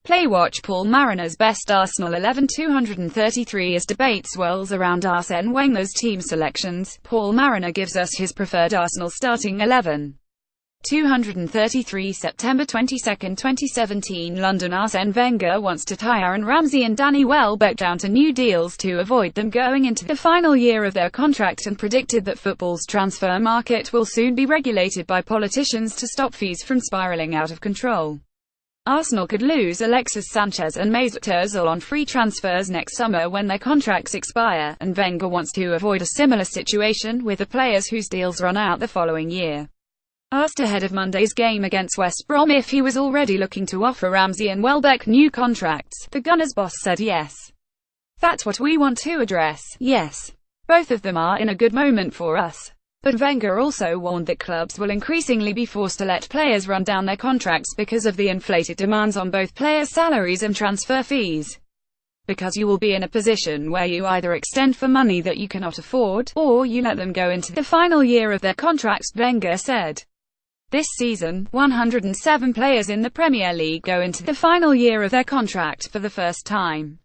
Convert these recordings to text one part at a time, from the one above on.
Play watch Paul Mariner's best Arsenal 11 233 as debate swirls around Arsene Wenger's team selections. Paul Mariner gives us his preferred Arsenal starting 11. 233 September 22, 2017 London. Arsene Wenger wants to tie Aaron Ramsey and Danny Welbeck down to new deals to avoid them going into the final year of their contract, and predicted that football's transfer market will soon be regulated by politicians to stop fees from spiralling out of control. Arsenal could lose Alexis Sanchez and Mesut Ozil on free transfers next summer when their contracts expire, and Wenger wants to avoid a similar situation with the players whose deals run out the following year. Asked ahead of Monday's game against West Brom if he was already looking to offer Ramsey and Welbeck new contracts, the Gunners boss said yes. "That's what we want to address, yes. Both of them are in a good moment for us." But Wenger also warned that clubs will increasingly be forced to let players run down their contracts because of the inflated demands on both players' salaries and transfer fees. "Because you will be in a position where you either extend for money that you cannot afford, or you let them go into the final year of their contracts," Wenger said. This season, 107 players in the Premier League go into the final year of their contract for the first time.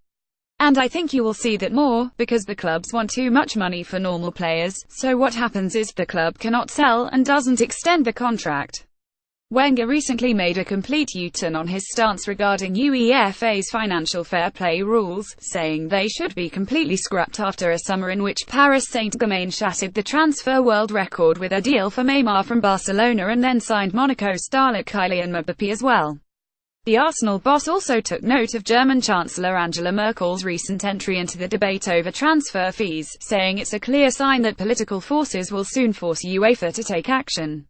"And I think you will see that more, because the clubs want too much money for normal players, so what happens is, the club cannot sell and doesn't extend the contract." Wenger recently made a complete U-turn on his stance regarding UEFA's financial fair play rules, saying they should be completely scrapped after a summer in which Paris Saint-Germain shattered the transfer world record with a deal for Neymar from Barcelona and then signed Monaco starlet Kylian Mbappé as well. The Arsenal boss also took note of German Chancellor Angela Merkel's recent entry into the debate over transfer fees, saying it's a clear sign that political forces will soon force UEFA to take action.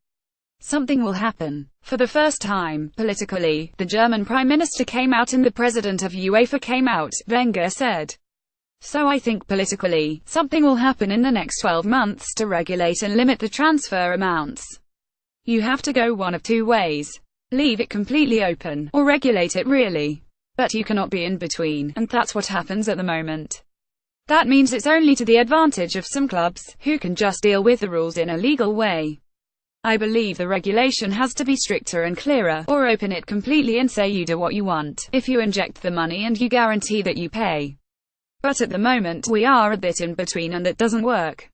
"Something will happen." For the first time, politically, the German Prime Minister came out and the President of UEFA came out, Wenger said. "So I think politically, something will happen in the next 12 months to regulate and limit the transfer amounts. You have to go one of two ways. Leave it completely open, or regulate it really. But you cannot be in between, and that's what happens at the moment. That means it's only to the advantage of some clubs, who can just deal with the rules in a legal way. I believe the regulation has to be stricter and clearer, or open it completely and say you do what you want, if you inject the money and you guarantee that you pay. But at the moment, we are a bit in between and it doesn't work."